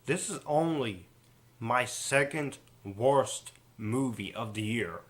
This is only my second worst movie of the year.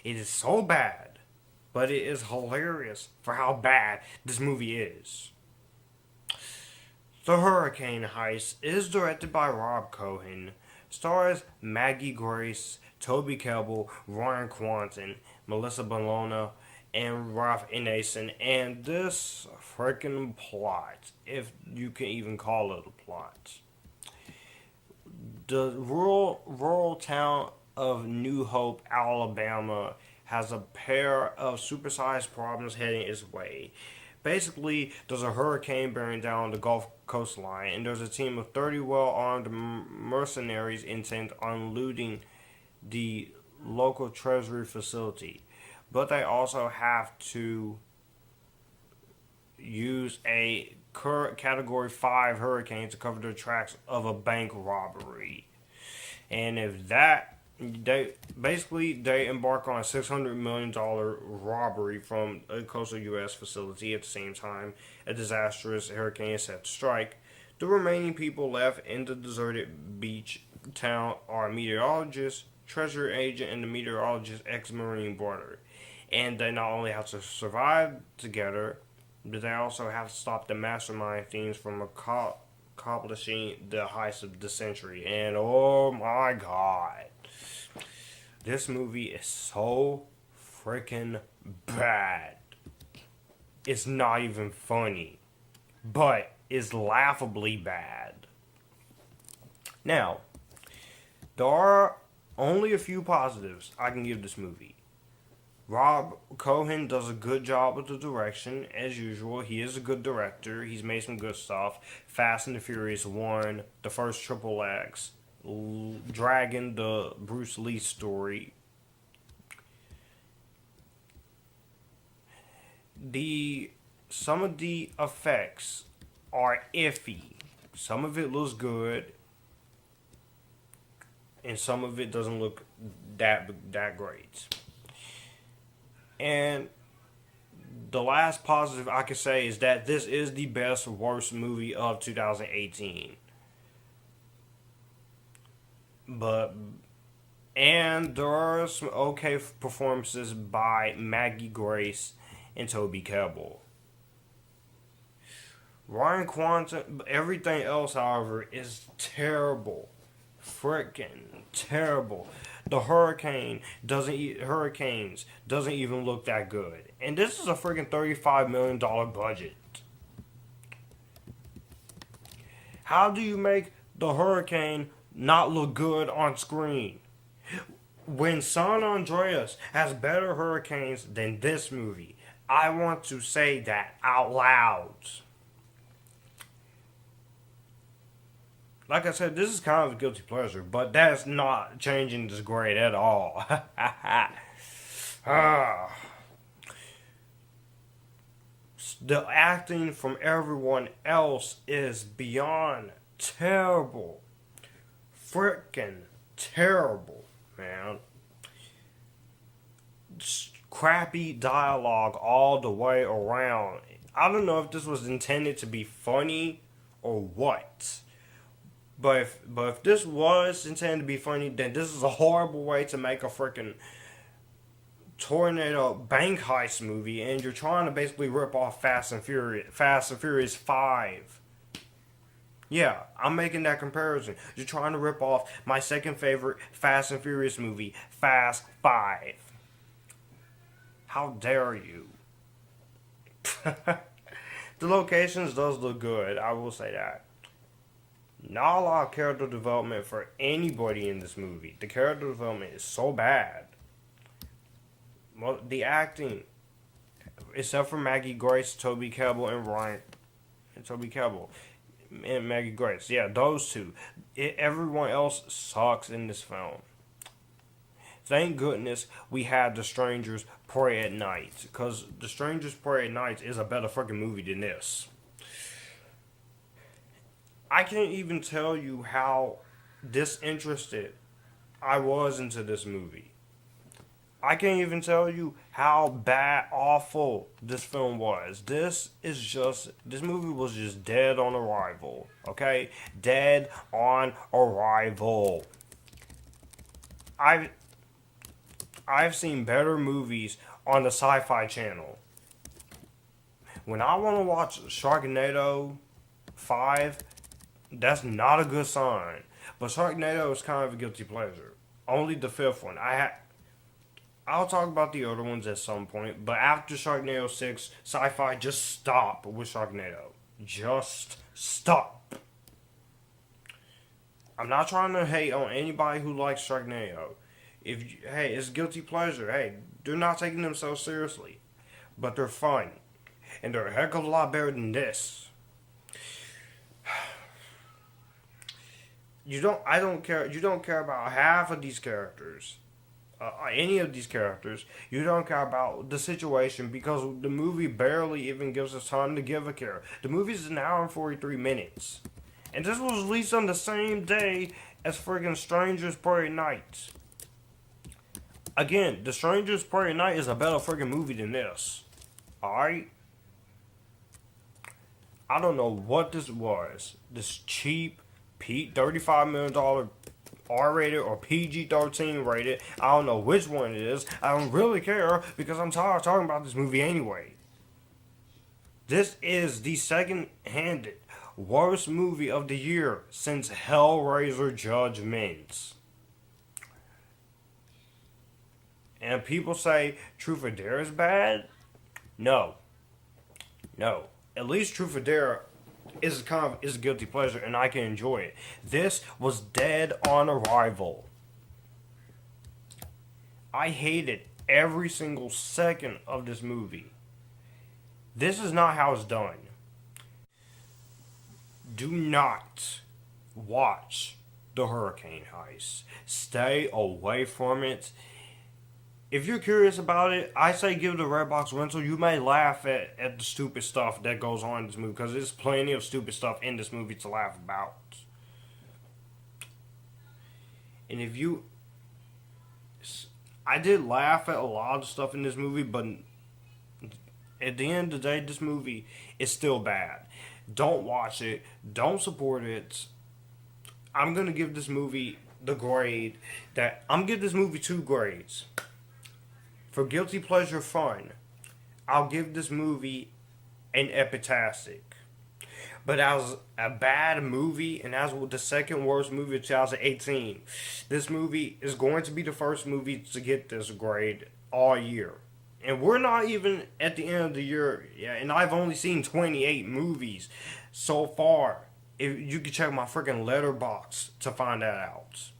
It is so bad, but it is hilarious for how bad this movie is. The Hurricane Heist is directed by Cohen, stars Maggie Grace, Toby Kebbell, Ryan Kwanten, Melissa Bolona, and Roth Ineson, and this freaking plot, if you can even call it a plot. The rural town of New Hope, Alabama, has a pair of supersized problems heading its way. Basically, there's a hurricane bearing down the Gulf coastline, and there's a team of 30 well-armed mercenaries intent on looting the local treasury facility. But they also have to use a Category 5 hurricane to cover their tracks of a bank robbery. And if that, they embark on a $600 million robbery from a coastal U.S. facility. At the same time, a disastrous hurricane is set to strike. The remaining people left in the deserted beach town are a meteorologist, treasury agent, and the meteorologist ex-Marine brother. And they not only have to survive together, but they also have to stop the mastermind thieves from accomplishing the heist of the century. And oh my god, this movie is so freaking bad. It's not even funny, but it's laughably bad. Now, there are only a few positives I can give this movie. Cohen does a good job with the direction, as usual. He is a good director. He's made some good stuff. Fast and the Furious 1, the first Triple X, Dragon, the Bruce Lee story. Some of the effects are iffy. Some of it looks good, and some of it doesn't look that great. And the last positive I could say is that this is the best worst movie of 2018. And there are some okay performances by Maggie Grace and Toby Kebbell. Ryan Kwanten, everything else, however, is terrible. Freaking terrible. The hurricanes doesn't even look that good. And this is a freaking $35 million budget. How do you make the hurricane not look good on screen? When San Andreas has better hurricanes than this movie, I want to say that out loud. Like I said, this is kind of a guilty pleasure, but that's not changing this grade at all. The acting from everyone else is beyond terrible. Freaking terrible, man. Crappy dialogue all the way around. I don't know if this was intended to be funny or what. But if this was intended to be funny, then this is a horrible way to make a freaking tornado bank heist movie, and you're trying to basically rip off Fast and Furious 5. Yeah, I'm making that comparison. You're trying to rip off my second favorite Fast and Furious movie, Fast 5. How dare you? The locations does look good, I will say that. Not a lot of character development for anybody in this movie. The character development is so bad. Well, the acting, except for Maggie Grace, Toby Kebbell, and Ryan, and Toby Kebbell, and Maggie Grace, yeah, those two. Everyone else sucks in this film. Thank goodness we had The Strangers Pray at Night, because The Strangers Pray at Night is a better fucking movie than this. I can't even tell you how disinterested I was into this movie. I can't even tell you how bad, awful this film was. This movie was just dead on arrival. Okay? Dead on arrival. I've, I've seen better movies on the Sci Fi Channel. When I want to watch Sharknado 5, that's not a good sign. But Sharknado is kind of a guilty pleasure. Only the fifth one. I'll talk about the other ones at some point, but after Sharknado 6, Sci-Fi just stop with Sharknado. Just stop. I'm not trying to hate on anybody who likes Sharknado. Hey, it's guilty pleasure. Hey, they're not taking themselves seriously, but they're fun, and they're a heck of a lot better than this. I don't care. You don't care about half of these characters. Any of these characters, you don't care about the situation because the movie barely even gives us time to give a care. The movie's an hour and 43 minutes. And this was released on the same day as friggin' Strangers Prairie Night. Again, The Strangers Prairie Night is a better friggin' movie than this. Alright? I don't know what this was. This cheap, $35 million R-rated or PG-13 rated. I don't know which one it is. I don't really care because I'm tired of talking about this movie anyway. This is the second-handed worst movie of the year since Hellraiser Judgment. And people say Truth or Dare is bad? No. At least Truth or Dare is a guilty pleasure and I can enjoy it. This was dead on arrival. I hated every single second of this movie. This is not how it's done. Do not watch the Hurricane Heist. Stay away from it. If you're curious about it, I say give it a Redbox rental. You may laugh at the stupid stuff that goes on in this movie because there's plenty of stupid stuff in this movie to laugh about. And I did laugh at a lot of stuff in this movie, but at the end of the day, this movie is still bad. Don't watch it. Don't support it. I'm going to give this movie the grade that... I'm going to give this movie 2 grades. For guilty pleasure fun, I'll give this movie an Epictastic. But as a bad movie, and as the second worst movie of 2018, this movie is going to be the first movie to get this grade all year. And we're not even at the end of the year, and I've only seen 28 movies so far. If you can check my freaking letterbox to find that out.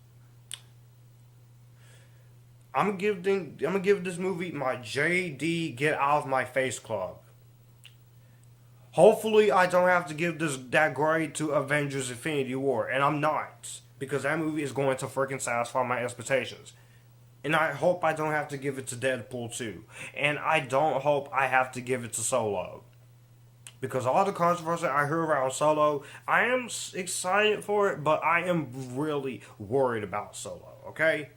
I'm gonna give this movie my JD Get Out of My Face Club. Hopefully, I don't have to give that grade to Avengers: Infinity War, and I'm not, because that movie is going to freaking satisfy my expectations. And I hope I don't have to give it to Deadpool 2. And I don't hope I have to give it to Solo. Because all the controversy I hear around Solo, I am excited for it, but I am really worried about Solo, okay?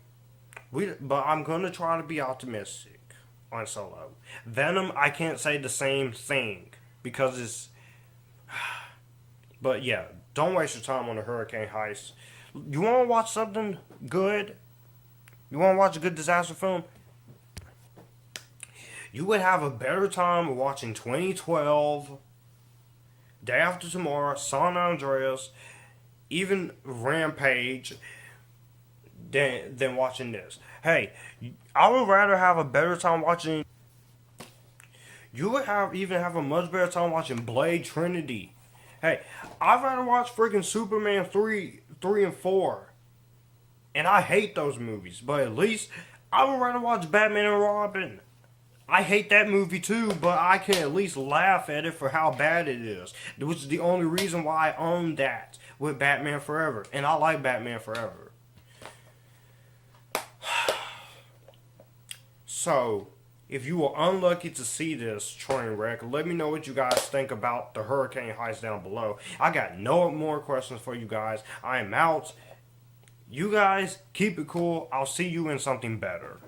But I'm going to try to be optimistic on Solo. Venom, I can't say the same thing, because it's... But yeah, don't waste your time on the Hurricane Heist. You want to watch something good? You want to watch a good disaster film? You would have a better time watching 2012, Day After Tomorrow, San Andreas, even Rampage, than watching this. Hey, I would rather have a better time watching... You would even have a much better time watching Blade Trinity. Hey, I'd rather watch freaking Superman 3 and 4. And I hate those movies, but at least I would rather watch Batman and Robin. I hate that movie too, but I can at least laugh at it for how bad it is. Which is the only reason why I own that with Batman Forever. And I like Batman Forever. So, if you were unlucky to see this train wreck, let me know what you guys think about the Hurricane Heist down below. I got no more questions for you guys. I am out. You guys, keep it cool. I'll see you in something better.